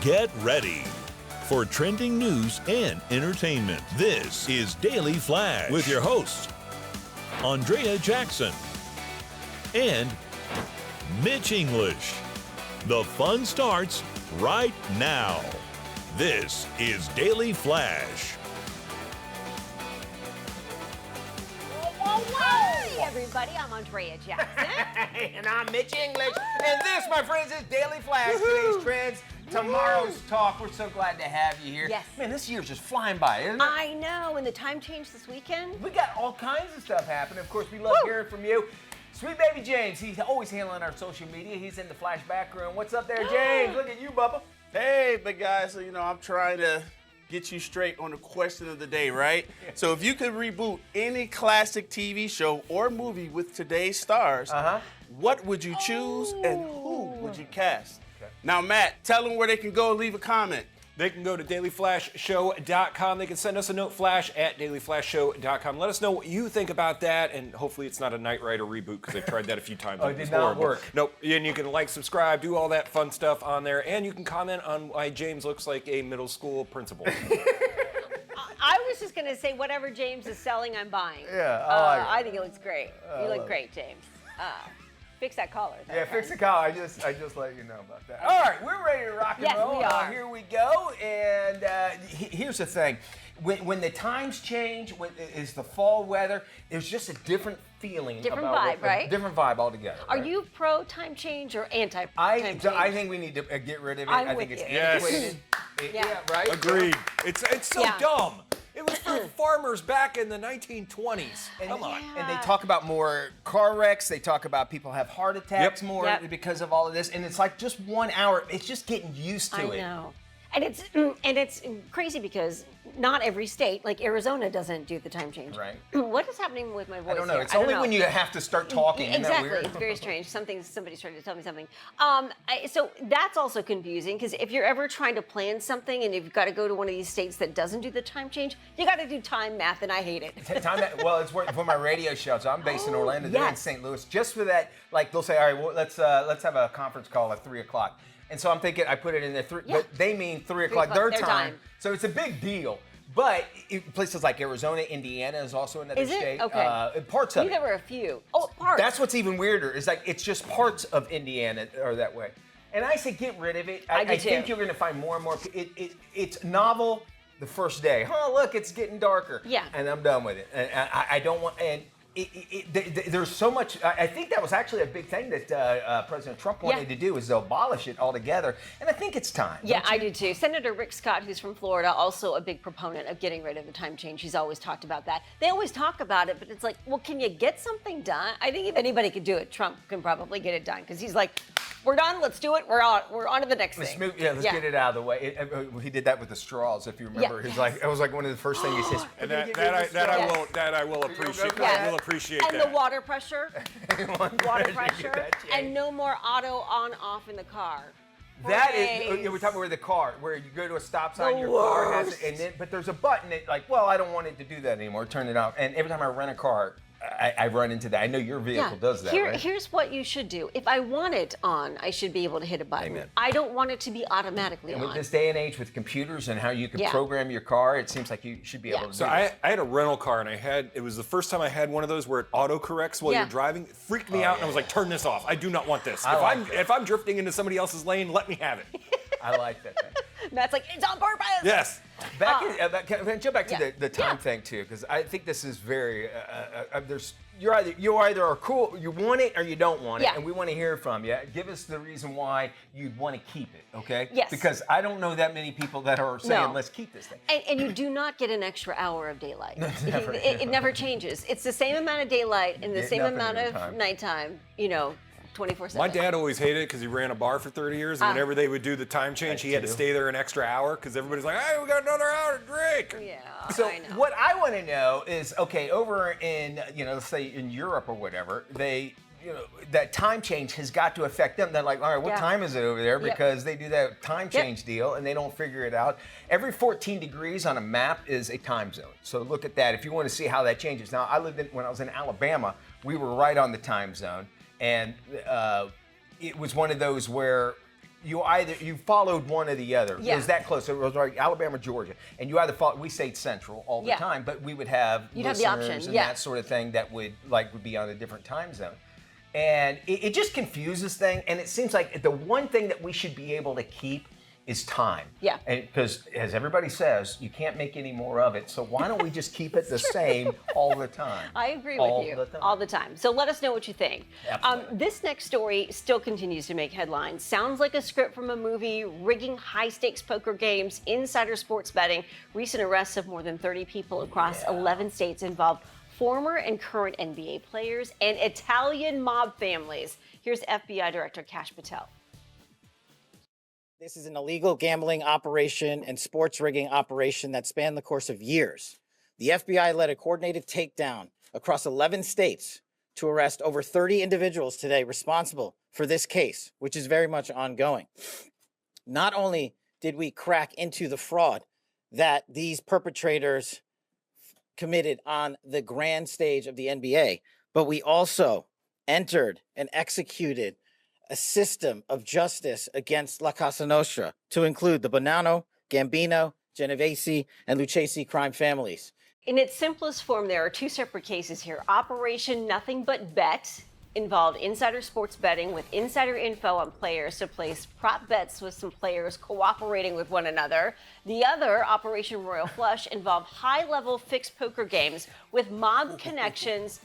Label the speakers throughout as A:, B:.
A: Get ready for trending news and entertainment. This is Daily Flash with your hosts, Andrea Jackson and Mitch English. The fun starts right now. This is Daily Flash.
B: Hey everybody, I'm Andrea Jackson.
C: And I'm Mitch English. And this, my friends, is Daily Flash. Today's trends, tomorrow's talk. We're so glad to have you here.
B: Yes.
C: Man, this year's just flying by, isn't it?
B: I know, and the time change this weekend.
C: We got all kinds of stuff happening. Of course, we love hearing from you. Sweet baby James, he's always handling our social media. He's in the Flash back room. What's up there, James? Look at you, Bubba.
D: Hey, big guy. So, I'm trying to get you straight on the question of the day, right? So if you could reboot any classic TV show or movie with today's stars, what would you choose and who would you cast? Okay. Now, Matt, tell them where they can go and leave a comment.
E: They can go to dailyflashshow.com. They can send us a note, flash@dailyflashshow.com. Let us know what you think about that, and hopefully it's not a Knight Rider reboot because they've tried that a few times.
C: Oh, it did not work.
E: Nope. And you can like, subscribe, do all that fun stuff on there, and you can comment on why James looks like a middle school principal.
B: I was just going to say whatever James is selling, I'm buying.
C: Yeah,
B: I think it looks great. You look great, James. Fix that collar.
C: Yeah, fix the collar. I just let you know about that. All right, we're ready to rock and
B: Yes,
C: roll.
B: we are.
C: Here we go. And here's the thing. When the times change, when is the fall weather, there's just a different feeling.
B: Different
C: about
B: vibe, right?
C: Different vibe altogether.
B: Are
C: right?
B: you pro time change or anti time
C: I
B: change?
C: think we need to get rid of it.
B: I'm
C: I think
B: with
C: it's
B: you.
C: antiquated.
B: Yeah.
C: Right?
E: Agreed. It's so
B: Yeah.
E: dumb. It was for farmers back in the 1920s.
C: And,
E: Come on.
C: And they talk about more car wrecks. They talk about people have heart attacks
E: Yep.
C: more
B: Yep.
C: because of all of this. And it's like just 1 hour. It's just getting used to
B: I
C: it.
B: know. And it's crazy because not every state, like Arizona, doesn't do the time change.
C: Right.
B: What is happening with my voice?
C: I don't know.
B: here?
C: It's
B: I don't
C: only
B: know.
C: when you have to start talking. Isn't that
B: Exactly.
C: weird?
B: It's very strange. Somebody's trying to tell me something. So that's also confusing because if you're ever trying to plan something and you've got to go to one of these states that doesn't do the time change, you got to do time math, and I hate it.
C: Well, it's for my radio show. So I'm based in Orlando. They're in
B: yes.
C: St. Louis. Just for that, like they'll say, all right, well, let's have a conference call at 3:00. And so I'm thinking I put it in there, but they mean 3:00 their time. So it's a big deal. But places like Arizona, Indiana is also another
B: Is it?
C: state.
B: Okay.
C: Parts
B: I
C: of
B: knew
C: it.
B: there were a few. Oh, parts.
C: That's what's even weirder. Is like it's just parts of Indiana are that way. And I say get rid of it.
B: I do
C: I think
B: too.
C: you're going to find more and more. It's novel the first day. Oh, look, it's getting darker.
B: Yeah.
C: And I'm done with it. And I don't want. And there's so much. I think that was actually a big thing that President Trump wanted to do is to abolish it altogether. And I think it's time.
B: Yeah,
C: don't you?
B: I do too. Senator Rick Scott, who's from Florida, also a big proponent of getting rid of the time change. He's always talked about that. They always talk about it, but it's like, well, can you get something done? I think if anybody could do it, Trump can probably get it done because he's like, we're done, let's do it, we're on to the next thing.
C: Let's get it out of the way. He did that with the straws, if you remember.
B: Yeah.
C: He's like, it was like one of the first things he says.
E: And that I will appreciate.
B: Yes.
E: I will appreciate
B: and
E: that.
B: the water pressure,
C: That,
B: and no more auto on/off in the car.
C: That
B: Praise.
C: is, we're talking about the car, where you go to a stop sign, your car has it, and then, but there's a button that like, well, I don't want it to do that anymore. Turn it off. And every time I rent a car, I run into that. I know your vehicle does that, right?
B: Here's what you should do. If I want it on, I should be able to hit a button.
C: Amen.
B: I don't want it to be automatically
C: And
B: on.
C: with this day and age with computers and how you can program your car, it seems like you should be able to
E: So
C: do
E: I
C: this.
E: had a rental car, and it was the first time I had one of those where it auto-corrects while you're driving. It freaked me out, and I was like, turn this off. I do not want this. If I'm drifting into somebody else's lane, let me have it.
C: I like that thing.
B: Matt's like, it's on purpose.
E: Yes.
C: Can I jump back to the time thing too? Because I think this is very. You either are cool, you want it, or you don't want it, and we want to hear from you. Give us the reason why you'd want to keep it, okay?
B: Yes.
C: Because I don't know that many people that are saying, let's keep this thing.
B: And you do not get an extra hour of daylight. It never changes. It's the same amount of daylight and the same amount of nighttime, 24/7.
E: My dad always hated it because he ran a bar for 30 years, and whenever they would do the time change, he had to stay there an extra hour because everybody's like, hey, we got another hour to drink.
B: Yeah,
C: So
B: I know.
C: what I want to know is, okay, over in, let's say in Europe or whatever, they, that time change has got to affect them. They're like, all right, what time is it over there? Because they do that time change deal and they don't figure it out. Every 14 degrees on a map is a time zone. So look at that if you want to see how that changes. Now, when I was in Alabama, we were right on the time zone. And it was one of those where you followed one or the other.
B: Yeah.
C: It was that close. So it was like Alabama, Georgia, and you either followed. We stayed Central all the
B: Yeah.
C: time, but we would have
B: You'd have the
C: listeners
B: option,
C: and
B: yeah.
C: that sort of thing that would be on a different time zone. And it just confuses things. And it seems like the one thing that we should be able to keep is time.
B: Yeah.
C: Because as everybody says, you can't make any more of it. So why don't we just keep it the same all the time?
B: I agree
C: All
B: with you
C: the time.
B: all the time. So let us know what you think.
C: Absolutely.
B: This next story still continues to make headlines. Sounds like a script from a movie, rigging high-stakes poker games, insider sports betting. Recent arrests of more than 30 people across 11 states involved former and current NBA players and Italian mob families. Here's FBI Director Kash Patel.
F: This is an illegal gambling operation and sports rigging operation that spanned the course of years. The FBI led a coordinated takedown across 11 states to arrest over 30 individuals today responsible for this case, which is very much ongoing. Not only did we crack into the fraud that these perpetrators committed on the grand stage of the NBA, but we also entered and executed a system of justice against La Casa Nostra to include the Bonanno, Gambino, Genovese, and Lucchese crime families.
B: In its simplest form, there are two separate cases here. Operation Nothing But Bet involved insider sports betting with insider info on players to place prop bets with some players cooperating with one another. The other, Operation Royal Flush, involved high-level fixed poker games with mob connections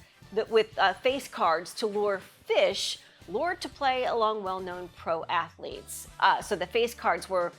B: with face cards to lure fish lured to play along well-known pro athletes. So the face cards were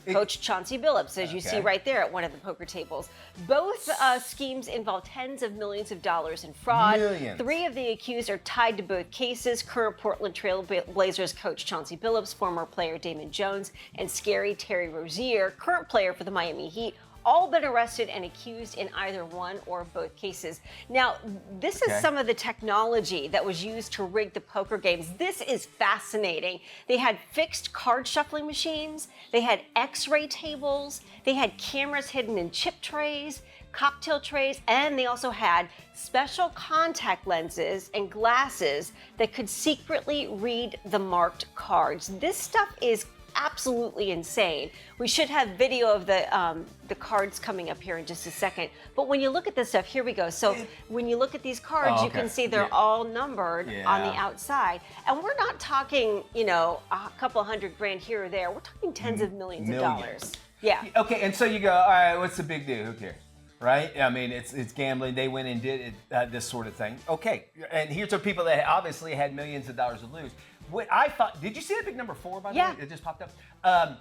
B: Coach Chauncey Billups, as you see right there at one of the poker tables. Both schemes involve tens of millions of dollars in fraud.
C: Millions.
B: 3 of the accused are tied to both cases. Current Portland Trail Blazers coach Chauncey Billups, former player Damon Jones, and scary Terry Rozier, current player for the Miami Heat, all been arrested and accused in either one or both cases. Now, this is some of the technology that was used to rig the poker games. This is fascinating. They had fixed card shuffling machines, they had x-ray tables, they had cameras hidden in chip trays, cocktail trays, and they also had special contact lenses and glasses that could secretly read the marked cards. This stuff is absolutely insane. We should have video of the cards coming up here in just a second. But when you look at this stuff, here we go. So when you look at these cards, you can see they're all numbered on the outside. And we're not talking, a couple $100,000 here or there. We're talking tens of millions of dollars. Yeah.
C: Okay, and so you go, all right, what's the big deal? Who cares? Right? I mean, it's gambling. They went and did this sort of thing. Okay, and here's some people that obviously had millions of dollars to lose. What I thought, did you see that big number 4, by the way? It just popped up.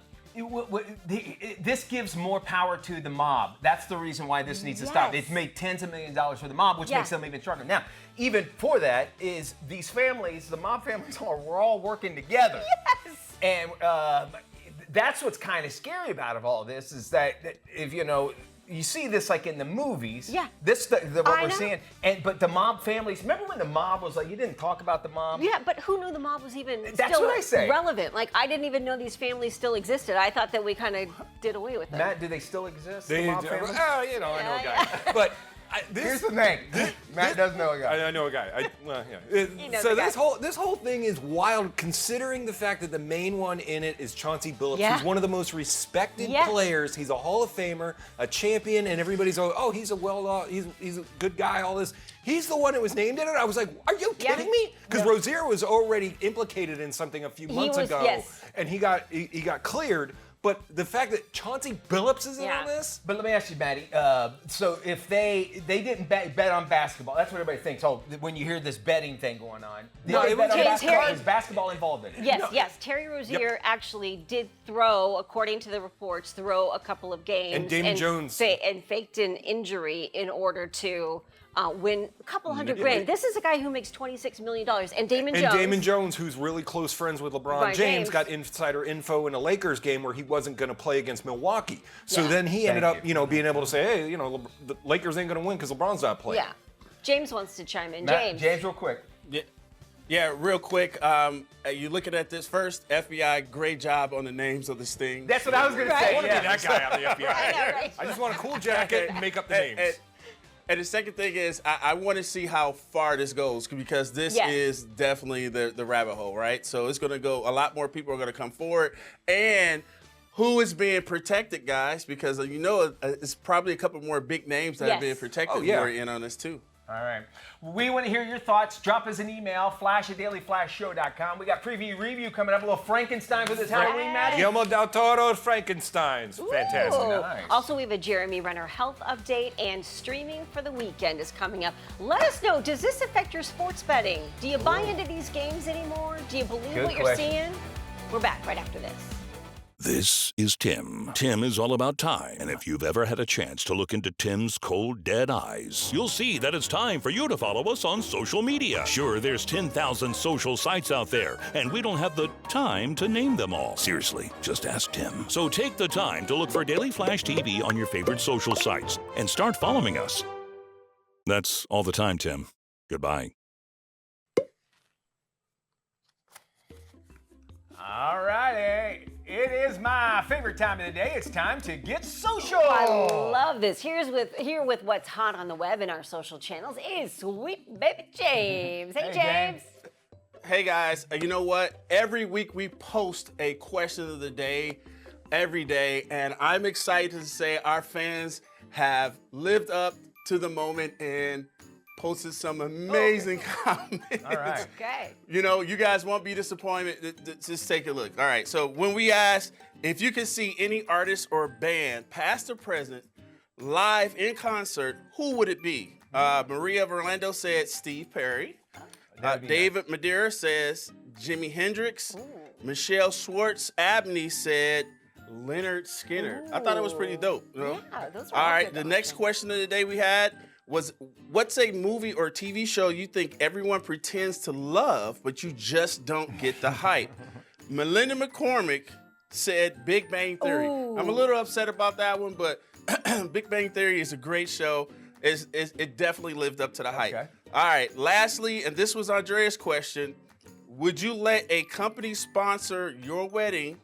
C: This gives more power to the mob. That's the reason why this needs to stop. It's made tens of millions of dollars for the mob, which makes them even stronger. Now, even for that is these families, the mob families we're all working together.
B: Yes.
C: And that's what's kind of scary about all this is that if you see this like in the movies.
B: Yeah.
C: This what we're seeing. But the mob families. Remember when the mob was like you didn't talk about the mob?
B: Yeah, but who knew the mob was even
C: That's
B: still
C: what I say.
B: relevant? Like I didn't even know these families still existed. I thought that we kind of did away with them.
C: Matt, do they still exist?
E: They
C: the mob
E: do.
C: families?
E: I know a guy. But
C: Here's the thing. Matt does know a guy.
E: I know a guy.
B: knows
E: So
B: a guy.
E: this whole thing is wild, considering the fact that the main one in it is Chauncey Billups,
B: Yeah.
E: who's one of the most respected
B: Yes.
E: players. He's a Hall of Famer, a champion, and everybody's he's a he's a good guy. All this. He's the one that was named in it. I was like, are you kidding me? Because Rozier was already implicated in something a few months ago, and he got cleared. But the fact that Chauncey Billups is in on this?
C: But let me ask you, Maddie. So if they didn't bet on basketball, that's what everybody thinks. Oh, when you hear this betting thing going on,
E: No,
C: they
E: it
C: bet
E: was
C: on
B: Terry-
C: basketball? Is basketball involved in it?
B: Yes. Terry Rozier actually did throw, according to the reports, a couple of games.
E: And Damon Jones.
B: And faked an injury in order to win a couple $100,000. This is a guy who makes $26 million. And Damon Jones,
E: who's really close friends with LeBron
B: Right,
E: James,
B: James.
E: got insider info in a Lakers game where he wasn't going to play against Milwaukee. So then he ended up, being able to say, hey, the Lakers ain't going to win because LeBron's not playing.
B: Yeah. James wants to chime in.
C: Matt, James, real quick.
D: Yeah, real quick. You looking at this first? FBI, great job on the names of this thing.
C: That's what I was going to
B: Right.
C: say.
E: I want to be that guy out of the FBI.
B: I know, right?
E: I just want a cool jacket and make up the names.
D: And the second thing is, I want to see how far this goes because this is definitely the rabbit hole, right? So it's going to go, a lot more people are going to come forward. And who is being protected, guys? Because it's probably a couple more big names that are being protected. Who are in on this too.
C: All right. We want to hear your thoughts. Drop us an email, flash@dailyflashshow.com. We got preview review coming up. A little Frankenstein for this Halloween magic.
E: Guillermo del Toro's Frankenstein's fantastic.
C: Nice.
B: Also, we have a Jeremy Renner health update, and streaming for the weekend is coming up. Let us know, does this affect your sports betting? Do you buy into these games anymore? Do you believe what you're seeing? We're back right after this.
A: This is Tim. Tim is all about time, and if you've ever had a chance to look into Tim's cold, dead eyes, you'll see that it's time for you to follow us on social media. Sure, there's 10,000 social sites out there, and we don't have the time to name them all. Seriously, just ask Tim. So take the time to look for Daily Flash TV on your favorite social sites and start following us. That's all the time, Tim. Goodbye.
C: All righty. It is my favorite time of the day. It's time to get social.
B: I love this. Here with what's hot on the web in our social channels is sweet baby James. Hey, James.
D: Hey, guys. You know what? Every week we post a question of the day every day, and I'm excited to say our fans have lived up to the moment and posted some amazing comments.
C: All right.
B: Okay.
D: You guys won't be disappointed. Just take a look. All right. So when we asked if you could see any artist or band, past or present, live in concert, who would it be? Maria Orlando said Steve Perry. David Madeira says Jimi Hendrix. Michelle Schwartz Abney said Leonard Skinner. I thought it was pretty dope.
B: Yeah, those were
D: all
B: all
D: right.
B: good
D: The
B: options.
D: next question of the day we had was, what's a movie or TV show you think everyone pretends to love, but you just don't get the hype? Melinda McCormick said Big Bang Theory.
B: Ooh.
D: I'm a little upset about that one, but Big Bang Theory is a great show. It definitely lived up to the hype.
C: Okay.
D: All right, lastly, and this was Andrea's question, would you let a company sponsor your wedding?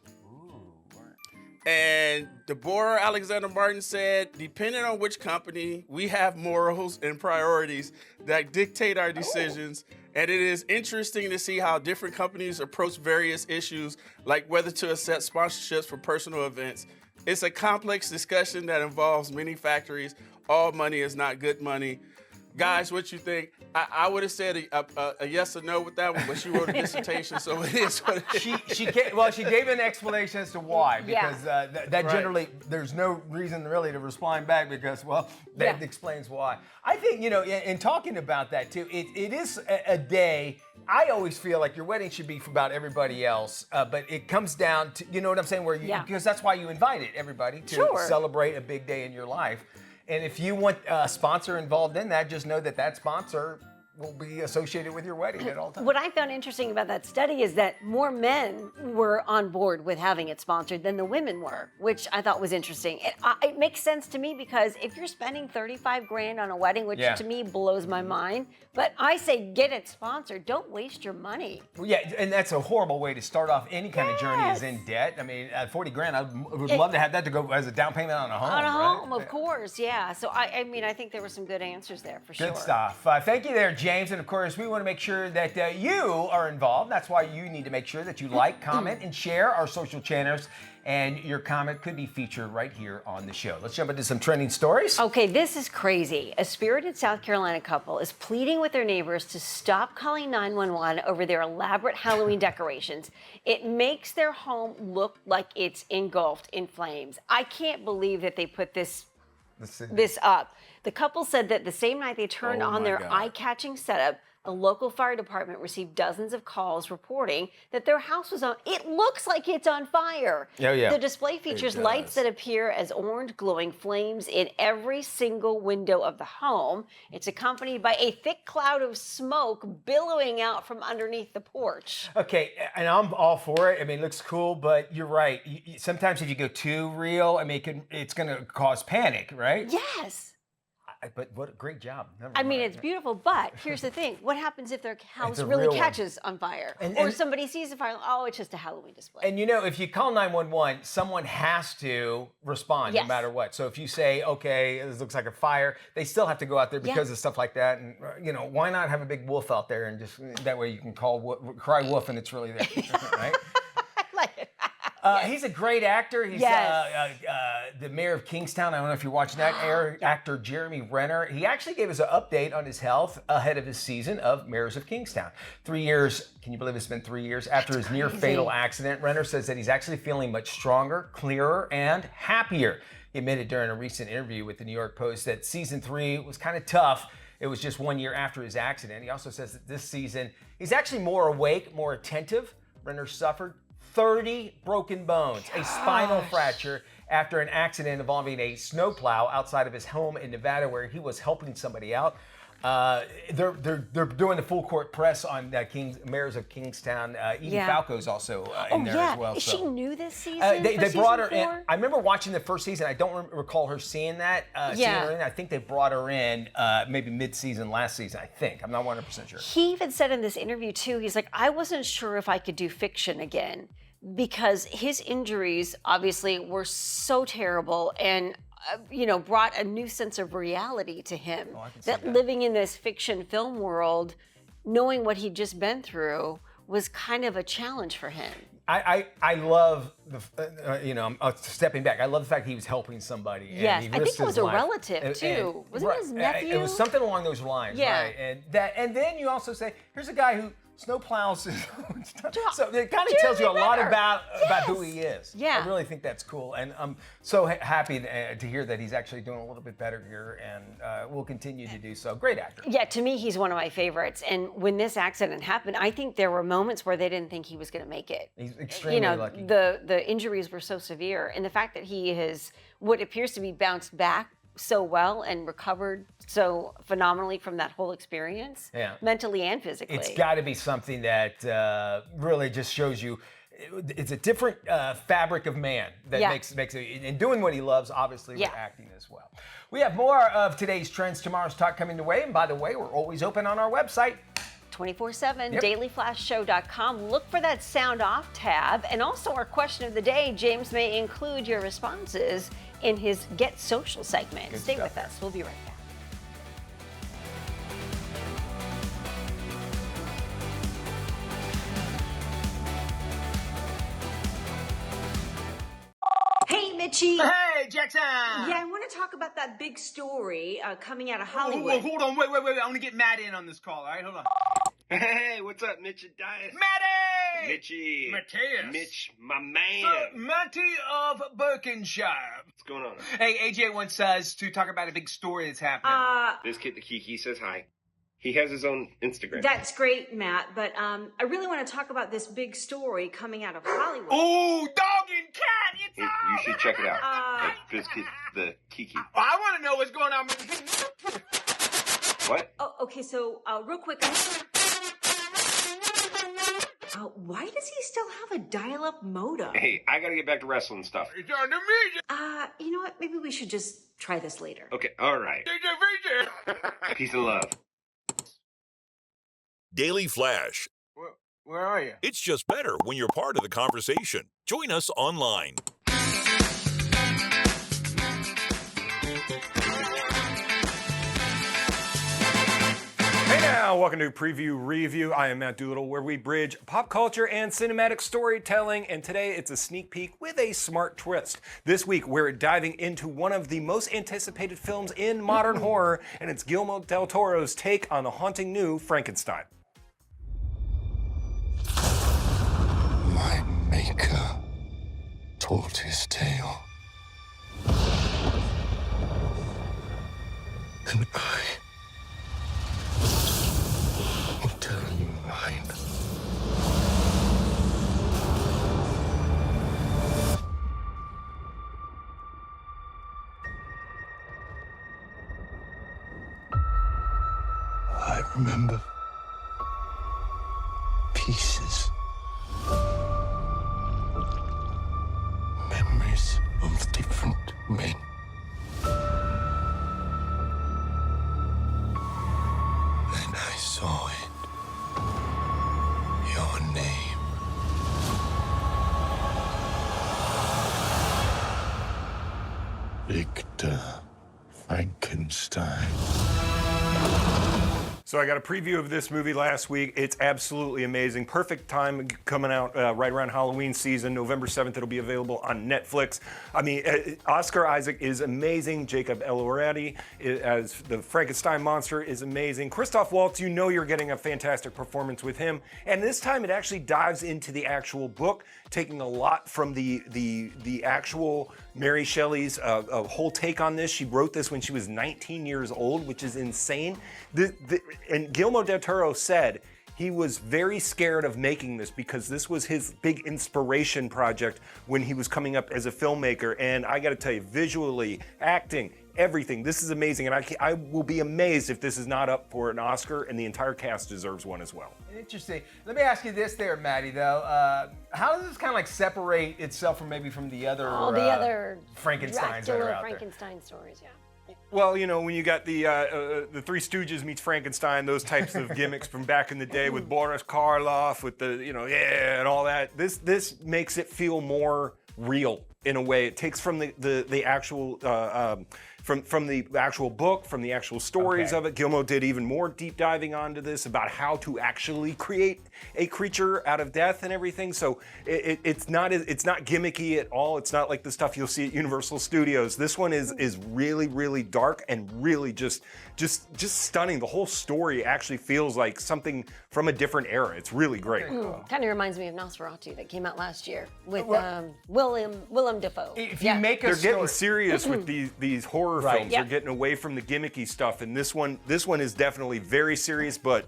D: And Deborah Alexander Martin said, depending on which company, we have morals and priorities that dictate our decisions. And it is interesting to see how different companies approach various issues, like whether to accept sponsorships for personal events. It's a complex discussion that involves many factories. All money is not good money. Guys, what you think? I would have said a yes or no with that one, but she wrote a dissertation, so it is what it is.
C: She gave an explanation as to why, because that
D: Right.
C: generally, there's no reason really to respond back because, that explains why. I think, in talking about that too, it is a day. I always feel like your wedding should be for about everybody else, but it comes down to, you know what I'm saying, because that's why you invited everybody to celebrate a big day in your life. And if you want a sponsor involved in that, just know that sponsor will be associated with your wedding at all times.
B: What I found interesting about that study is that more men were on board with having it sponsored than the women were, which I thought was interesting. It makes sense to me because if you're spending $35,000 on a wedding, which to me blows my mind, but I say get it sponsored. Don't waste your money.
C: Well, yeah, and that's a horrible way to start off any kind of journey is in debt. I mean, at $40,000, I would love to have that to go as a down payment on a home.
B: On a
C: right?
B: home, of course, yeah. So I mean, I think there were some good answers there for sure.
C: Good stuff. Thank you there, James. And of course, we want to make sure that you are involved. That's why you need to make sure that you like, comment, and share our social channels. And your comment could be featured right here on the show. Let's jump into some trending stories.
B: Okay, this is crazy. A spirited South Carolina couple is pleading with their neighbors to stop calling 911 over their elaborate Halloween decorations. It makes their home look like it's engulfed in flames. I can't believe that they put this up. The couple said that the same night they turned on their eye-catching setup, a local fire department received dozens of calls reporting that their house was on. It looks like it's on fire.
C: Oh, yeah.
B: The display features lights that appear as orange glowing flames in every single window of the home. It's accompanied by a thick cloud of smoke billowing out from underneath the porch.
C: Okay, and I'm all for it. I mean, it looks cool, but you're right. Sometimes if you go too real, I mean, it's going to cause panic, right?
B: Yes.
C: But what a great job. Never
B: I mean,
C: mind.
B: it's beautiful, but here's the thing. What happens if their house
C: a
B: really
C: real one.
B: catches on fire? Or somebody sees a fire, oh, it's just a Halloween display.
C: And if you call 911, someone has to respond no
B: Yes.
C: matter what. So if you say, okay, this looks like a fire, they still have to go out there because of stuff like that. And, why not have a big wolf out there and just that way you can cry wolf and it's really there, right?
B: I like it.
C: He's a great actor. He's the mayor of Kingstown. I don't know if you're watching that. Actor Jeremy Renner. He actually gave us an update on his health ahead of his season of Mayors of Kingstown. 3 years, can you believe it's been 3 years after his near fatal accident? Renner says that he's actually feeling much stronger, clearer, and happier. He admitted during a recent interview with the New York Post that season 3 was kind of tough. It was just 1 year after his accident. He also says that this season, he's actually more awake, more attentive. Renner suffered 30 broken bones, a spinal fracture after an accident involving a snowplow outside of his home in Nevada where he was helping somebody out. They're doing the full court press on Mayors of Kingstown. Edie Falco's also in there as well.
B: Is she new this season?
C: They brought her
B: season
C: in.
B: 4?
C: I remember watching the first season. I don't recall her seeing that. Seeing her in. I think they brought her in maybe mid-season last season. I think. I'm not 100% sure.
B: He even said in this interview too, he's like, I wasn't sure if I could do fiction again because his injuries obviously were so terrible and brought a new sense of reality to him. That living in this fiction film world, knowing what he'd just been through, was kind of a challenge for him.
C: I love I'm stepping back. I love the fact he was helping somebody.
B: Yes,
C: and
B: I
C: he
B: think it was
C: risked his
B: a
C: life.
B: relative too. Wasn't it his nephew?
C: It was something along those lines, right? And then you also say, here's a guy who snowplows. So it kind of tells you a lot about who he is.
B: Yeah.
C: I really think that's cool, and I'm so happy to hear that he's actually doing a little bit better here, and will continue to do so. Great actor.
B: Yeah, to me, he's one of my favorites. And when this accident happened, I think there were moments where they didn't think he was going to make it.
C: He's extremely lucky.
B: The injuries were so severe, and the fact that he has what appears to be bounced back so well and recovered so phenomenally from that whole experience, mentally and physically.
C: It's got to be something that really just shows you it's a different fabric of man that makes it, and doing what he loves, obviously, with acting as well. We have more of today's Trends, Tomorrow's Talk coming your way, and by the way, we're always open on our website.
B: 24/7, dailyflashshow.com. Look for that sound off tab. And also our question of the day, James may include your responses in his Get Social segment. Stay with us. We'll be right back. Hey, Mitchie.
C: Hey, Jackson.
B: Yeah, I want to talk about that big story coming out of Hollywood.
G: Hold on, wait. I want to get Matt in on this call, all right? Hold on. Hey, what's up, Mitch and Dias?
C: Matty!
G: Mitchie.
C: Mateus.
G: Mitch, my man.
C: Matty of Berkshire.
G: What's going on?
C: Hey, AJ wants us to talk about a big story that's happening.
G: This kid, the Kiki, says hi. He has his own Instagram.
B: That's great, Matt, but I really want to talk about this big story coming out of Hollywood.
C: Ooh, dog and cat, it's
G: Hey, you should check it out. This kid, the Kiki.
C: I want to know what's going on.
G: What?
B: Oh, okay, so real quick. Why does he still have a dial-up modem?
G: Hey, I gotta get back to wrestling stuff.
C: It's on the music.
B: You know what? Maybe we should just try this later.
G: Okay, all right. Peace and love.
A: Daily Flash.
C: Where are you?
A: It's just better when you're part of the conversation. Join us online.
E: Hey now, welcome to Preview Review. I am Matt Doolittle, where we bridge pop culture and cinematic storytelling, and today it's a sneak peek with a smart twist. This week, we're diving into one of the most anticipated films in modern horror, and it's Guillermo del Toro's take on the haunting new Frankenstein.
H: My maker told his tale. And I will tell you mine. I remember pieces. Memories of different men. Victor Frankenstein.
E: So I got a preview of this movie last week. It's absolutely amazing. Perfect time coming out right around Halloween season. November 7th, it'll be available on Netflix. I mean, Oscar Isaac is amazing. Jacob Elordi as the Frankenstein monster is amazing. Christoph Waltz, you know you're getting a fantastic performance with him. And this time it actually dives into the actual book, taking a lot from the actual Mary Shelley's whole take on this. She wrote this when she was 19 years old, which is insane. And Guillermo del Toro said he was very scared of making this because this was his big inspiration project when he was coming up as a filmmaker. And I got to tell you, visually, acting, everything, this is amazing. And I will be amazed if this is not up for an Oscar, and the entire cast deserves one as well.
C: Interesting. Let me ask you this there, Maddie, though. How does this kind of like separate itself from the other
B: all the other
C: Frankensteins that are out
B: Frankenstein stories, yeah.
E: Well, you know, when you got the Three Stooges meets Frankenstein, those types of gimmicks from back in the day with Boris Karloff, with the, and all that, this makes it feel more real in a way. It takes from the actual from the actual book, from the actual stories of it. Guillermo did even more deep diving onto this about how to actually create a creature out of death and everything. So it's not gimmicky at all. It's not like the stuff you'll see at Universal Studios. This one is really, really dark and really just stunning. The whole story actually feels like something from a different era. It's really great.
B: Kind of reminds me of Nosferatu that came out last year with Willem Dafoe.
C: If you make
E: They're getting serious with these horror films.
B: Yep.
E: They're getting away from the gimmicky stuff, and this one is definitely very serious, but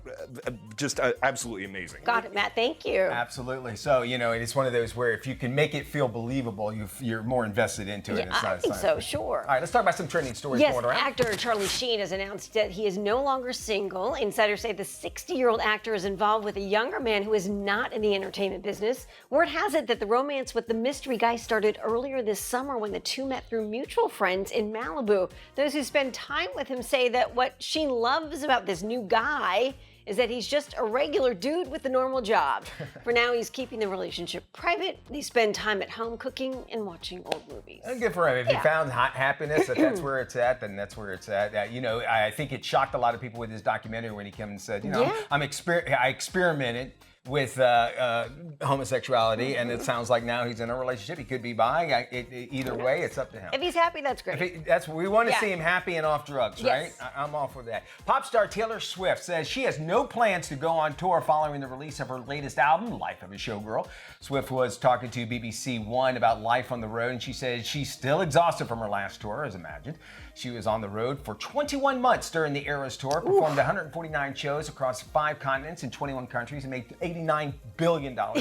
E: just absolutely amazing.
B: Got it, Matt. Thank you.
C: Absolutely. So, it's one of those where if you can make it feel believable, you're more invested into it.
B: Yeah, I think so, sure.
C: All right, let's talk about some trending stories going around.
B: Actor Charlie Sheen has announced that he is no longer single. Insiders say the 60-year-old actor is involved with a younger man who is not in the entertainment business. Word has it that the romance with the mystery guy started earlier this summer when the two met through mutual friends in Malibu. Those who spend time with him say that what Sheen loves about this new guy is that he's just a regular dude with a normal job. For now, he's keeping the relationship private. They spend time at home cooking and watching old movies.
C: Good for him. If he found happiness, that's where it's at, then that's where it's at. I think it shocked a lot of people with his documentary when he came and said, I experimented with homosexuality, and it sounds like now he's in a relationship. He could be bi. Either way, it's up to him.
B: If he's happy, that's great.
C: We want to see him happy and off drugs, right?
B: Yes.
C: I'm all for that. Pop star Taylor Swift says she has no plans to go on tour following the release of her latest album, Life of a Showgirl. Swift was talking to BBC One about life on the road, and she said she's still exhausted from her last tour, as imagined. She was on the road for 21 months during the Eras Tour, performed 149 shows across 5 continents in 21 countries, and made $89 billion. I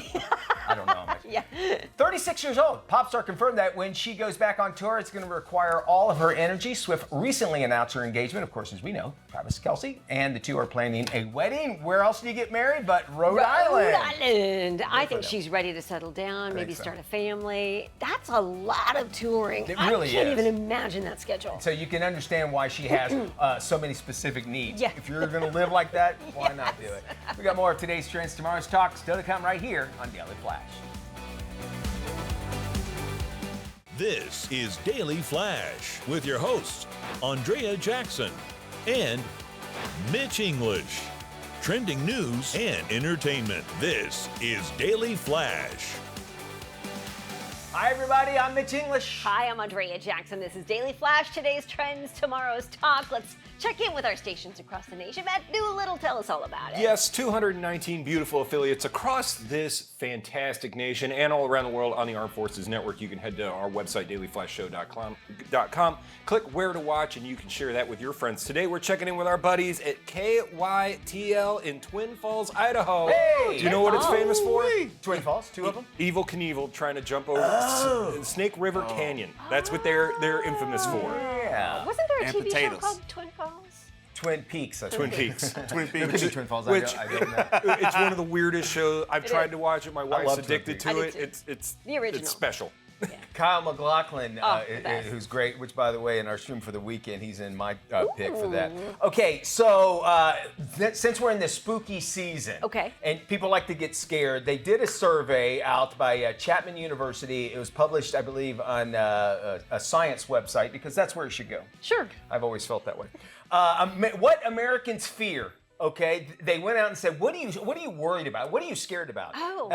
C: don't know how much. 36 years old. Pop star confirmed that when she goes back on tour, it's going to require all of her energy. Swift recently announced her engagement, of course, as we know, Travis Kelce, and the two are planning a wedding. Where else do you get married but Rhode Island?
B: I think she's ready to settle down, maybe start a family. That's a lot of touring.
C: It really
B: I can't even imagine that schedule.
C: So you can understand why she has so many specific needs.
B: Yeah.
C: If you're going to live like that, why not do it? We got more of today's trends, tomorrow's talk, still to come right here on Daily Flash.
A: This is Daily Flash with your hosts, Andrea Jackson and Mitch English. Trending news and entertainment. This is Daily Flash.
C: Hi, everybody. I'm Mitch English.
B: Hi, I'm Andrea Jackson. This is Daily Flash, today's trends, tomorrow's talk. Let's check in with our stations across the nation. Matt Doolittle, tell us all about it.
E: Yes, 219 beautiful affiliates across this fantastic nation and all around the world on the Armed Forces Network. You can head to our website, dailyflashshow.com, click where to watch, and you can share that with your friends. Today, we're checking in with our buddies at KYTL in Twin Falls, Idaho.
C: Hey!
E: Do you know what it's famous for?
C: Twin Falls, 2 of them?
E: Evel Knievel trying to jump over Snake River Canyon. That's what they're infamous for.
C: Yeah.
B: Wasn't there a
D: And
B: TV
D: potatoes.
B: show called Twin Falls?
C: Twin Peaks.
E: Twin Peaks.
D: Twin
C: There could
D: Peaks.
C: be Twin Falls.
E: Which-
C: I don't know.
E: It's one of the the weirdest shows. I've tried
B: is.
E: to watch it. My wife's
C: love Twin
E: addicted
C: Peaks.
E: to
B: I
E: it.
B: did too.
E: It's
B: The original.
E: It's special.
C: Kyle McLaughlin,
B: the best.
C: who's great, which, by the way, in our stream for the weekend, he's in my pick for that. Okay, so since we're in the spooky season, and people like to get scared, they did a survey out by Chapman University. It was published, I believe, on a science website, because that's where it should go.
B: Sure.
C: I've always felt that way. What Americans fear. Okay, they went out and said, what are you worried about? What are you scared about?
B: Oh.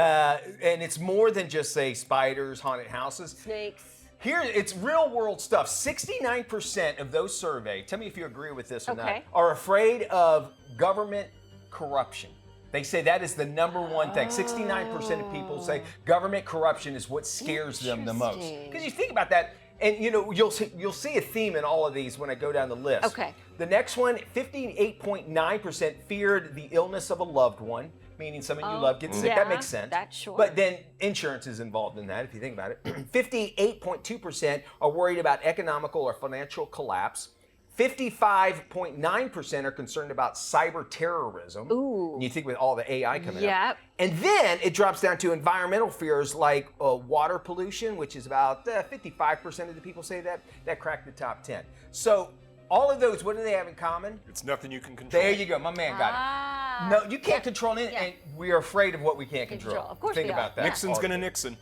C: And it's more than just, say, spiders, haunted houses.
B: Snakes.
C: Here, it's real world stuff. 69% of those surveyed, tell me if you agree with this or not, are afraid of government corruption. They say that is the number one thing. 69% of people say government corruption is what scares them the most. Because you think about that, and you'll see a theme in all of these when I go down the list.
B: Okay.
C: The next one, 58.9% feared the illness of a loved one, meaning someone you love gets sick. That makes sense.
B: That's sure.
C: But then insurance is involved in that, if you think about it. 58.2% are worried about economical or financial collapse. 55.9% are concerned about cyber terrorism.
B: Ooh.
C: And you think with all the AI coming
B: up.
C: And then it drops down to environmental fears like water pollution, which is about 55% of the people say that cracked the top 10. So all of those, what do they have in common?
E: It's nothing you can control.
C: There you go, my man got it. No, you can't control it, and we are afraid of what we can't control.
B: Of course
C: think
B: we
C: about
B: are.
C: that.
E: Nixon's gonna Nixon.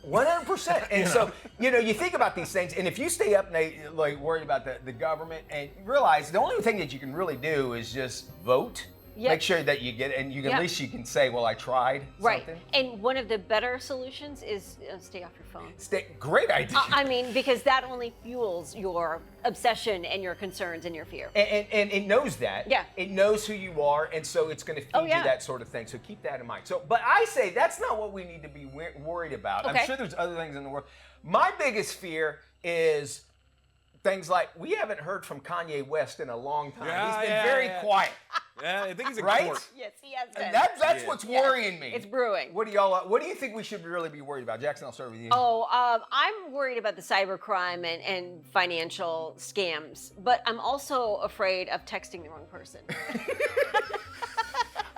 C: 100%. And so, you think about these things, and if you stay up late, like worried about the government, and realize the only thing that you can really do is just vote.
B: Yep.
C: Make sure that you get it, and you can, at least you can say, well, I tried something.
B: And one of the better solutions is stay off your phone.
C: Great idea.
B: I mean, because that only fuels your obsession and your concerns and your fear.
C: And it knows that.
B: Yeah.
C: It knows who you are, and so it's going to feed you that sort of thing. So keep that in mind. So, but I say that's not what we need to be worried about. I'm sure there's other things in the world. My biggest fear is things like, we haven't heard from Kanye West in a long time. He's been very quiet.
E: Yeah, I think he's a
C: right?
E: court.
B: Yes, he has been.
C: And that's what's worrying me.
B: It's brewing.
C: What do you think we should really be worried about? Jackson, I'll start with you.
B: I'm worried about the cybercrime and financial scams, but I'm also afraid of texting the wrong person.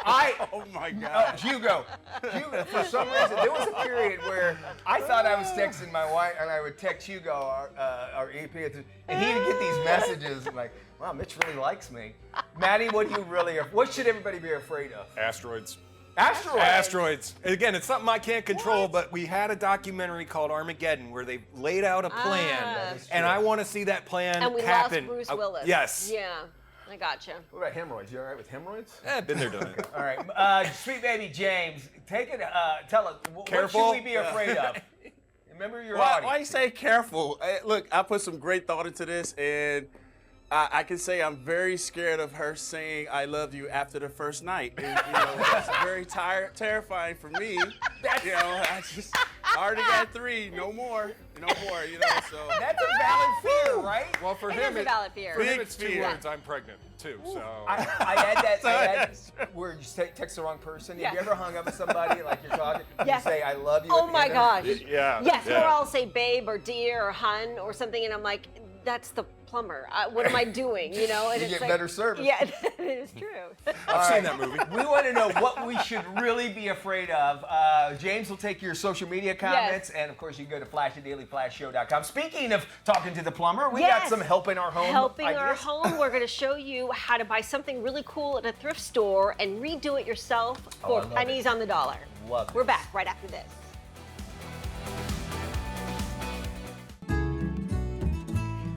D: Oh my God.
C: Hugo, for some reason, there was a period where I thought I was texting my wife, and I would text Hugo, our EP, and he would get these messages like, wow, Mitch really likes me. Maddie, what should everybody be afraid of?
E: Asteroids.
C: Asteroids.
E: Again, it's something I can't control, but we had a documentary called Armageddon where they laid out a plan, and I want to see that plan
B: and we
E: happen.
B: lost Bruce Willis.
E: Yes.
B: Yeah, I gotcha.
C: What about hemorrhoids? You all right with hemorrhoids?
E: Been there, done it.
C: All right. Sweet baby James, take it. Tell us, what should we be afraid of? Remember your audience.
D: Why you say careful? Look, I put some great thought into this, and I can say I'm very scared of her saying "I love you" after the first night. And, that's very terrifying for me. I already got 3, no more. So
C: that's a valid fear, right?
E: Well, for
B: It
E: him,
B: is a valid fear.
E: For him, it's 2
D: fear.
E: words. I'm pregnant too. So
C: I had that where you text the wrong person. Have you ever hung up with somebody like you're talking? You say "I love you."
B: Oh my gosh.
E: Yeah.
B: Yes,
E: yeah.
B: or I'll say "babe" or "dear" or "hun" or something, and I'm like, that's the plumber. What am I doing? And
C: you
B: it's
C: get
B: like,
C: better service.
B: Yeah, that is true.
E: I've seen that movie.
C: We want to know what we should really be afraid of. James will take your social media comments, and of course you can go to FlashTheDailyFlashShow.com. Speaking of talking to the plumber, we got some help in our home.
B: Our home. We're going to show you how to buy something really cool at a thrift store and redo it yourself for pennies on the dollar.
C: Love it.
B: We're back right after this.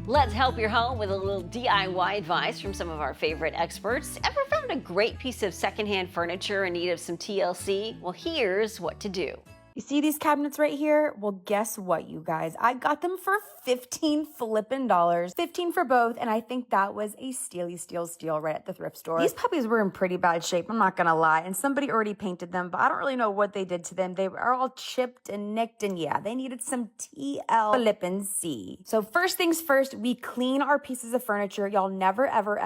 B: Let's help your home with a little DIY advice from some of our favorite experts. Ever found a great piece of secondhand furniture in need of some TLC? Well, here's what to do.
I: You see these cabinets right here? Well, guess what, you guys? I got them for $15 flippin' dollars. 15 for both, and I think that was a steal right at the thrift store. These puppies were in pretty bad shape, I'm not gonna lie, and somebody already painted them, but I don't really know what they did to them. They are all chipped and nicked, and yeah, they needed some TL flippin' C. So first things first, we clean our pieces of furniture. Y'all never, ever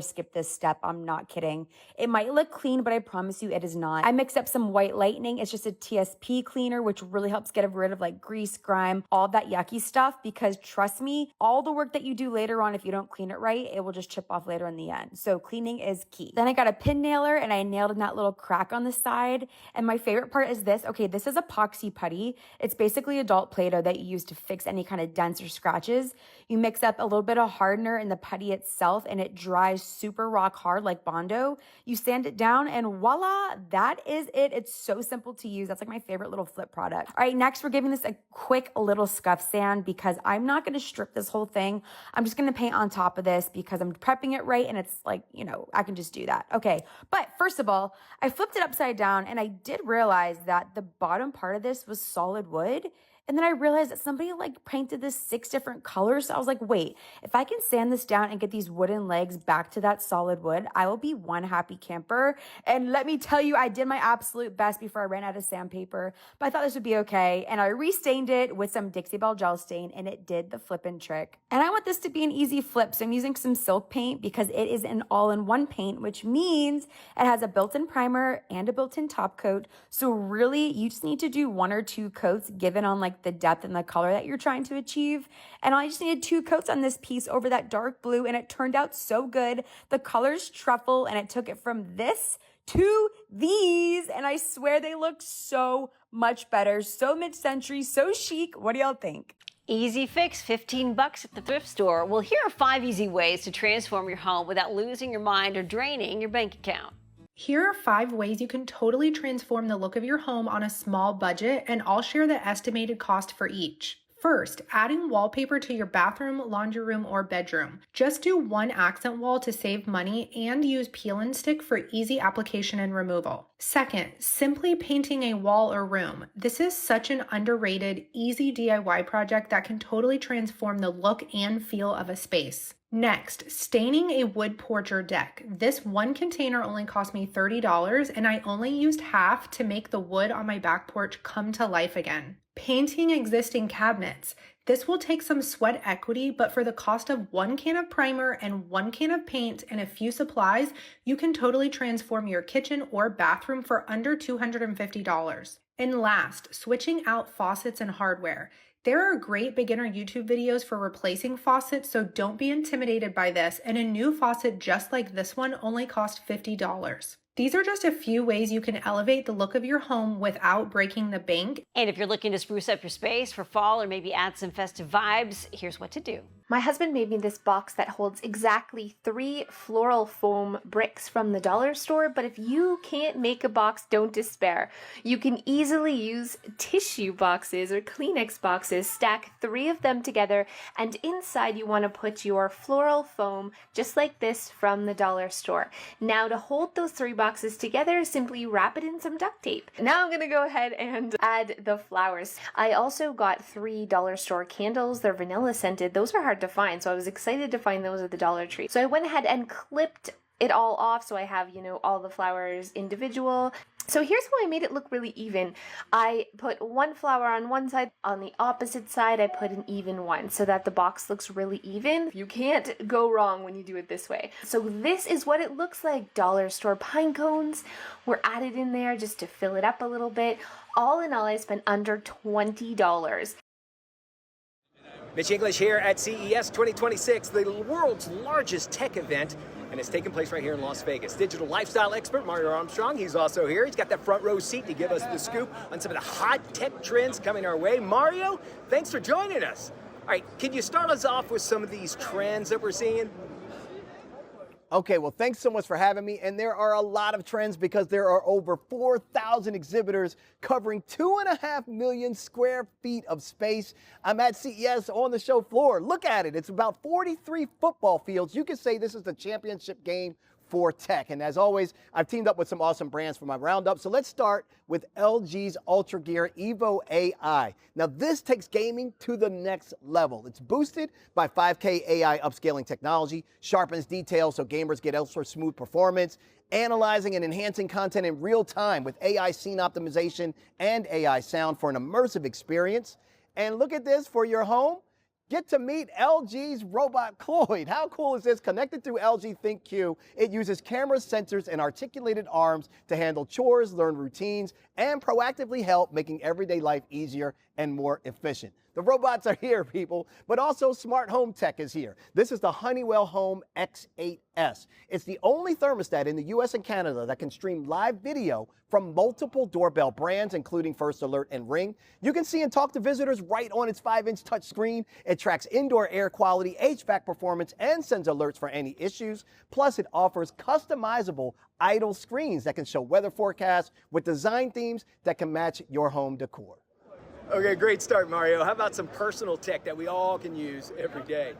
I: skip this step. I'm not kidding. It might look clean, but I promise you it is not. I mixed up some white light lightning. It's just a TSP cleaner, which really helps get rid of like grease, grime, all that yucky stuff, because trust me, all the work that you do later on, if you don't clean it right, it will just chip off later in the end. So cleaning is key. Then I got a pin nailer and I nailed in that little crack on the side. And my favorite part is this. Okay, this is epoxy putty. It's basically adult Play-Doh that you use to fix any kind of dents or scratches. You mix up a little bit of hardener in the putty itself and it dries super rock hard like Bondo. You sand it down and voila, that is it. It's so simple to use. That's like my favorite little flip product. All right, next we're giving this a quick little scuff sand because I'm not going to strip this whole thing. I'm just going to paint on top of this because I'm prepping it right and it's like, you know, I can just do that. Okay, but first of all, I flipped it upside down and I did realize that the bottom part of this was solid wood. And then I realized that somebody like painted this 6 different colors. So I was like, wait, if I can sand this down and get these wooden legs back to that solid wood, I will be one happy camper. And let me tell you, I did my absolute best before I ran out of sandpaper, but I thought this would be okay. And I restained it with some Dixie Belle gel stain and it did the flipping trick. And I want this to be an easy flip. So I'm using some silk paint because it is an all-in-one paint, which means it has a built-in primer and a built-in top coat. So really you just need to do 1 or 2 coats given on like the depth and the color that you're trying to achieve. And I just needed 2 coats on this piece over that dark blue and it turned out so good. The color's truffle and it took it from this to these. And I swear they look so much better, so mid-century, so chic. What do y'all think?
B: Easy fix, $15 at the thrift store. Well, here are 5 easy ways to transform your home without losing your mind or draining your bank account.
J: Here are 5 ways you can totally transform the look of your home on a small budget, and I'll share the estimated cost for each. First, adding wallpaper to your bathroom, laundry room, or bedroom. Just do 1 accent wall to save money and use peel and stick for easy application and removal. Second, simply painting a wall or room. This is such an underrated, easy DIY project that can totally transform the look and feel of a space. Next, staining a wood porch or deck. This 1 container only cost me $30 and I only used half to make the wood on my back porch come to life again. Painting existing cabinets. This will take some sweat equity, but for the cost of 1 can of primer and 1 can of paint and a few supplies, you can totally transform your kitchen or bathroom for under $250. And last, switching out faucets and hardware. There are great beginner YouTube videos for replacing faucets, so don't be intimidated by this, and a new faucet just like this one only costs $50. These are just a few ways you can elevate the look of your home without breaking the bank.
B: And if you're looking to spruce up your space for fall or maybe add some festive vibes, here's what to do.
K: My husband made me this box that holds exactly 3 floral foam bricks from the dollar store, but if you can't make a box, don't despair. You can easily use tissue boxes or Kleenex boxes, stack 3 of them together, and inside you want to put your floral foam just like this from the dollar store. Now to hold those 3 boxes together, simply wrap it in some duct tape. Now I'm going to go ahead and add the flowers. I also got 3 dollar store candles. They're vanilla scented. Those are hard to find, so I was excited to find those at the Dollar Tree. So I went ahead and clipped it all off so I have, you know, all the flowers individual. So here's how I made it look really even. I put 1 flower on one side, on the opposite side I put an even one so that the box looks really even. You can't go wrong when you do it this way. So this is what it looks like. Dollar store pine cones were added in there just to fill it up a little bit. All in all, I spent under $20.
L: Mitch English here at CES 2026, the world's largest tech event, and it's taking place right here in Las Vegas. Digital lifestyle expert Mario Armstrong, he's also here. He's got that front row seat to give us the scoop on some of the hot tech trends coming our way. Mario, thanks for joining us. All right, can you start us off with some of these trends that we're seeing?
M: Okay, well, thanks so much for having me. And there are a lot of trends because there are over 4,000 exhibitors covering 2.5 million square feet of space. I'm at CES on the show floor. Look at it. It's about 43 football fields. You could say this is the championship game for tech. And as always, I've teamed up with some awesome brands for my roundup. So let's start with LG's Ultra Gear Evo AI. Now this takes gaming to the next level. It's boosted by 5K AI upscaling technology, sharpens details so gamers get ultra smooth performance, analyzing and enhancing content in real time with AI scene optimization and AI sound for an immersive experience. And look at this for your home. Get to meet LG's robot Cloyd. How cool is this? Connected through LG ThinkQ, it uses cameras, sensors, and articulated arms to handle chores, learn routines, and proactively help, making everyday life easier and more efficient. The robots are here, people, but also smart home tech is here. This is the Honeywell Home X8S. It's the only thermostat in the US and Canada that can stream live video from multiple doorbell brands, including First Alert and Ring. You can see and talk to visitors right on its 5-inch touchscreen. It tracks indoor air quality, HVAC performance, and sends alerts for any issues. Plus, it offers customizable idle screens that can show weather forecasts with design themes that can match your home decor.
L: Okay, great start, Mario. How about some personal tech that we all can use every day?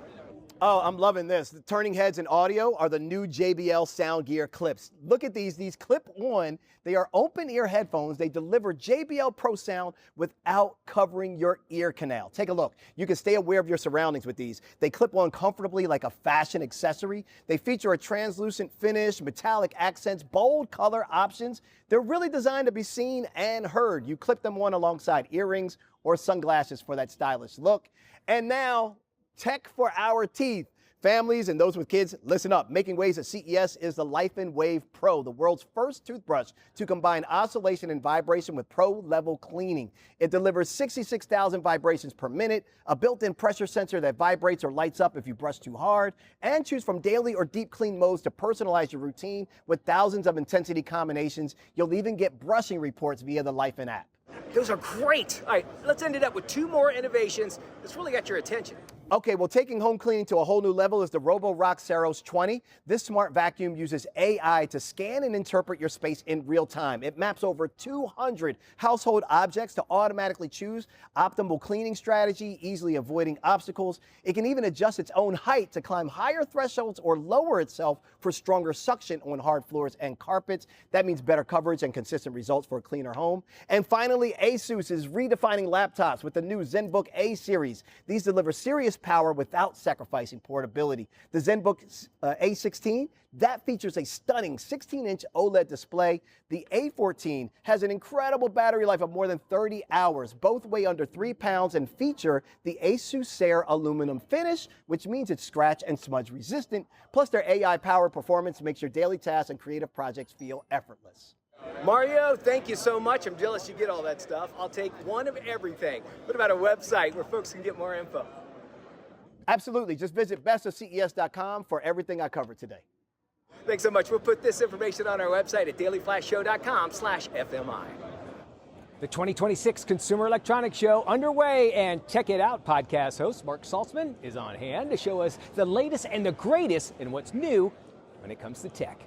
M: Oh, I'm loving this. The turning heads and audio are the new JBL Sound Gear clips. Look at these clip-on. They are open-ear headphones. They deliver JBL Pro sound without covering your ear canal. Take a look. You can stay aware of your surroundings with these. They clip on comfortably like a fashion accessory. They feature a translucent finish, metallic accents, bold color options. They're really designed to be seen and heard. You clip them on alongside earrings or sunglasses for that stylish look. And now, tech for our teeth. Families and those with kids, listen up. Making waves at CES is the Life and Wave Pro, the world's first toothbrush to combine oscillation and vibration with pro-level cleaning. It delivers 66,000 vibrations per minute, a built-in pressure sensor that vibrates or lights up if you brush too hard, and choose from daily or deep clean modes to personalize your routine with thousands of intensity combinations. You'll even get brushing reports via the Life and app.
L: Those are great. All right, let's end it up with 2 more innovations that's really got your attention.
M: Okay, well, taking home cleaning to a whole new level is the Roborock Saros 20. This smart vacuum uses AI to scan and interpret your space in real time. It maps over 200 household objects to automatically choose optimal cleaning strategy, easily avoiding obstacles. It can even adjust its own height to climb higher thresholds or lower itself for stronger suction on hard floors and carpets. That means better coverage and consistent results for a cleaner home. And finally, Asus is redefining laptops with the new ZenBook A series. These deliver serious power without sacrificing portability. The ZenBook A16, that features a stunning 16-inch OLED display. The A14 has an incredible battery life of more than 30 hours. Both weigh under 3 pounds and feature the Asus Acer aluminum finish, which means it's scratch and smudge resistant. Plus, their AI-powered performance makes your daily tasks and creative projects feel effortless.
L: Mario, thank you so much. I'm jealous you get all that stuff. I'll take one of everything. What about a website where folks can get more info?
M: Absolutely. Just visit bestofces.com for everything I covered today.
L: Thanks so much. We'll put this information on our website at dailyflashshow.com/FMI. The 2026 Consumer Electronics Show underway, and check it out. Podcast host Mark Saltzman is on hand to show us the latest and the greatest in what's new when it comes to tech.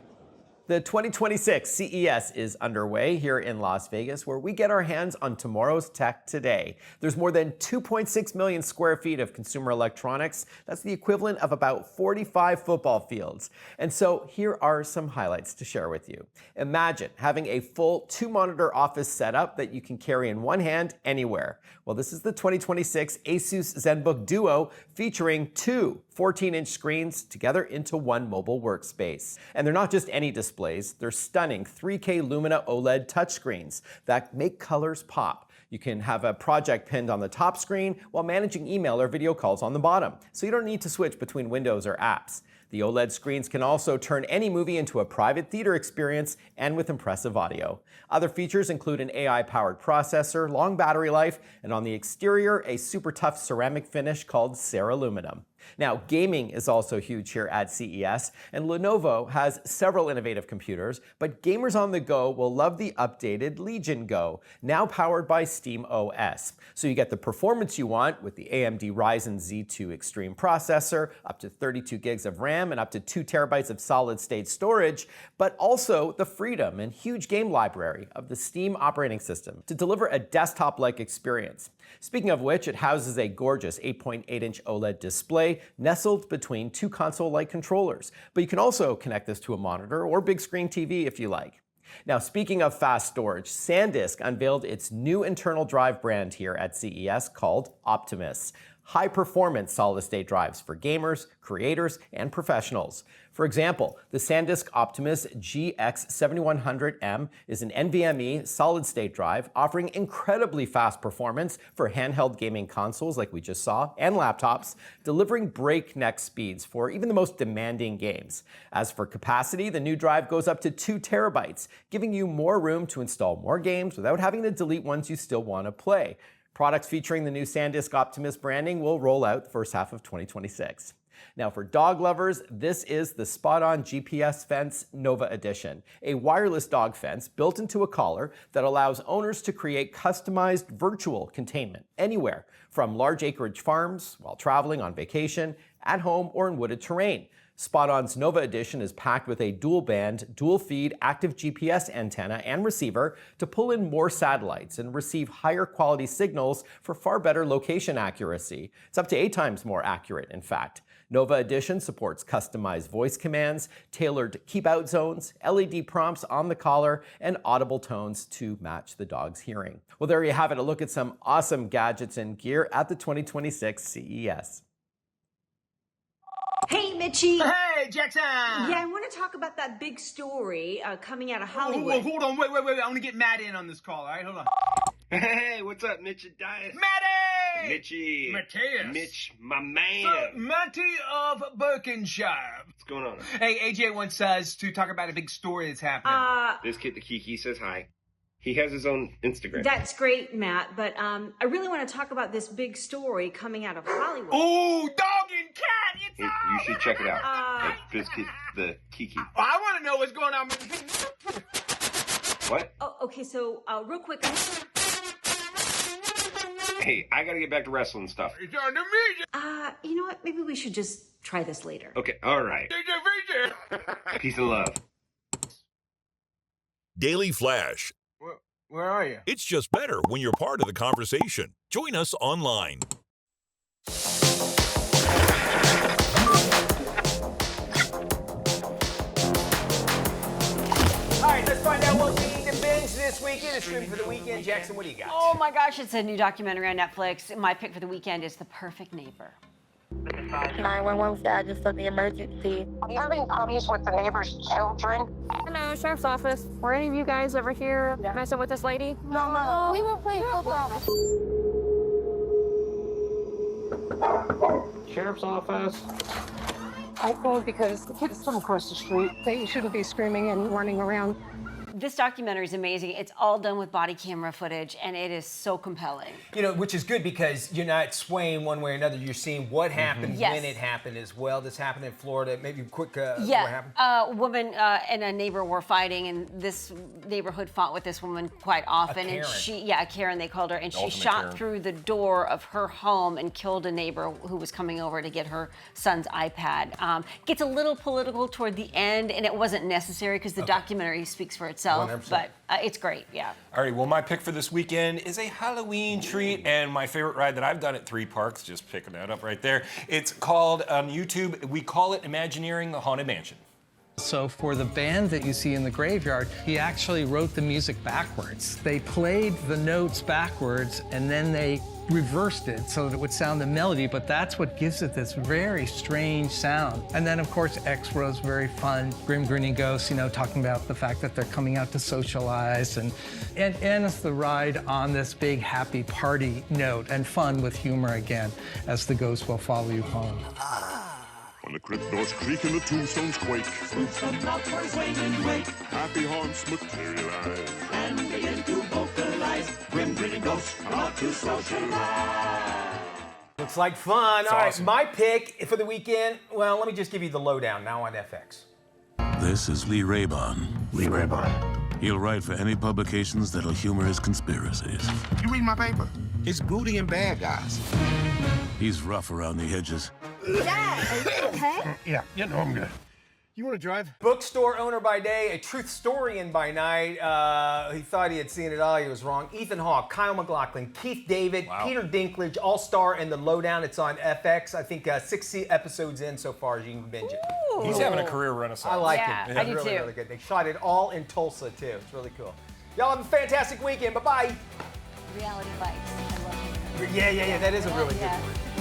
N: The 2026 CES is underway here in Las Vegas, where we get our hands on tomorrow's tech today. There's more than 2.6 million square feet of consumer electronics. That's the equivalent of about 45 football fields. And so here are some highlights to share with you. Imagine having a full 2-monitor office setup that you can carry in one hand anywhere. Well, this is the 2026 Asus ZenBook Duo, featuring 2 14-inch screens together into one mobile workspace. And they're not just any displays, they're stunning 3K Lumina OLED touchscreens that make colors pop. You can have a project pinned on the top screen while managing email or video calls on the bottom, so you don't need to switch between windows or apps. The OLED screens can also turn any movie into a private theater experience, and with impressive audio. Other features include an AI-powered processor, long battery life, and on the exterior, a super tough ceramic finish called Ceraluminum. Now, gaming is also huge here at CES, and Lenovo has several innovative computers, but gamers on the go will love the updated Legion Go, now powered by SteamOS. So you get the performance you want with the AMD Ryzen Z2 Extreme processor, up to 32 gigs of RAM and up to 2 terabytes of solid-state storage, but also the freedom and huge game library of the Steam operating system to deliver a desktop-like experience. Speaking of which, it houses a gorgeous 8.8-inch OLED display nestled between 2 console-like controllers. But you can also connect this to a monitor or big screen TV if you like. Now, speaking of fast storage, SanDisk unveiled its new internal drive brand here at CES called Optimus. high-performance solid-state drives for gamers, creators, and professionals. For example, the SanDisk Optimus GX7100M is an NVMe solid-state drive offering incredibly fast performance for handheld gaming consoles like we just saw, and laptops, delivering breakneck speeds for even the most demanding games. As for capacity, the new drive goes up to 2 terabytes, giving you more room to install more games without having to delete ones you still want to play. Products featuring the new SanDisk Optimus branding will roll out the first half of 2026. Now for dog lovers, this is the Spot-On GPS Fence Nova Edition, a wireless dog fence built into a collar that allows owners to create customized virtual containment anywhere, from large acreage farms, while traveling on vacation, at home, or in wooded terrain. Spot-On's Nova Edition is packed with a dual-band, dual-feed active GPS antenna and receiver to pull in more satellites and receive higher quality signals for far better location accuracy. It's up to 8 times more accurate, in fact. Nova Edition supports customized voice commands, tailored keep-out zones, LED prompts on the collar, and audible tones to match the dog's hearing. Well, there you have it, a look at some awesome gadgets and gear at the 2026 CES.
O: Hey, Mitchie.
G: Hey, Jackson.
O: Yeah, I want to talk about that big story coming out of Hollywood.
G: Hold on, wait. I want to get Matt in on this call, all right? Hold on.
P: Hey, what's up, Mitch and Dias?
G: Matty!
P: Mitchie.
G: Mateus.
P: Mitch, my man.
G: Matty of Berkshire.
P: What's going on?
G: Hey, AJ wants us to talk about a big story that's happening.
P: This kid, the Kiki, says hi. He has his own Instagram.
O: That's great, Matt, but I really want to talk about this big story coming out of Hollywood.
G: Ooh, dog and cat, it's
P: You should check it out. This kid, the Kiki.
G: I want to know what's going on.
P: What?
O: Oh, okay, so real quick.
P: Hey, I gotta get back to wrestling stuff.
G: It's on the music.
O: You know what? Maybe we should just try this later.
P: Okay, all right. Peace and love.
A: Daily Flash.
G: Where are you?
A: It's just better when you're part of the conversation. Join us online.
C: All right, let's find out what we need to binge this weekend. It's streaming for the weekend. Jackson, what do you got?
B: Oh my gosh, it's a new documentary on Netflix. My pick for the weekend is The Perfect Neighbor.
Q: 911 said I just took the emergency. Are you having problems with the neighbor's children?
R: Hello, Sheriff's Office. Were any of you guys ever here messing with this lady?
Q: No. We were playing football.
R: Sheriff's Office.
S: I called because the kids from across the street, they shouldn't be screaming and running around.
B: This documentary is amazing. It's all done with body camera footage, and it is so compelling.
C: You know, which is good because you're not swaying one way or another. You're seeing what happened,
B: Yes.
C: when it happened as well. This happened in Florida. Maybe quick, what
B: Yeah,
C: happened?
B: a woman and a neighbor were fighting, and this neighborhood fought with this woman quite often. And Karen, they called her, and she shot
C: Karen.
B: through the door of her home and killed a neighbor who was coming over to get her son's iPad. Gets a little political toward the end, and it wasn't necessary because the documentary speaks for itself.
E: 100%.
B: But it's great, yeah.
E: All right, well, my pick for this weekend is a Halloween treat, and my favorite ride that I've done at 3 parks, just picking that up right there. It's called, on YouTube, we call it Imagineering the Haunted Mansion.
T: So for the band that you see in the graveyard, he actually wrote the music backwards. They played the notes backwards, and then they reversed it so that it would sound the melody, but that's what gives it this very strange sound. And then, of course, X-Rose, very fun. Grim Grinning Ghosts, you know, talking about the fact that they're coming out to socialize, and it's the ride on this big happy party note and fun with humor again, as the ghost will follow you home.
U: When the crypt doors creak and the tombstones quake, happy haunts materialize and begin to vocalize. Grim grinning ghosts come out to socialize.
C: Looks like fun. All right,
U: awesome.
C: my pick for the weekend, well, let me just give you the lowdown now on FX.
V: This is Lee Raybon.
H: Lee Raybon.
V: He'll write for any publications that'll humor his conspiracies.
H: You read my paper? It's Booty and Bad Guys.
V: He's rough around the edges.
Q: Dad, are you okay?
H: Yeah, I'm good. You want to drive?
C: Bookstore owner by day, a truth historian by night. He thought he had seen it all. He was wrong. Ethan Hawke, Kyle MacLachlan, Keith David, Peter Dinklage, all star in the lowdown. It's on FX. I think 6 episodes in so far. You can binge it.
E: Ooh. He's having a career renaissance.
C: I like
B: Yeah,
C: it.
B: I
C: It's
B: do
C: really,
B: too.
C: really good. They shot it all in Tulsa too. It's really cool. Y'all have a fantastic weekend. Bye bye.
B: Reality Bites. I love it.
C: Yeah. That is a really good one.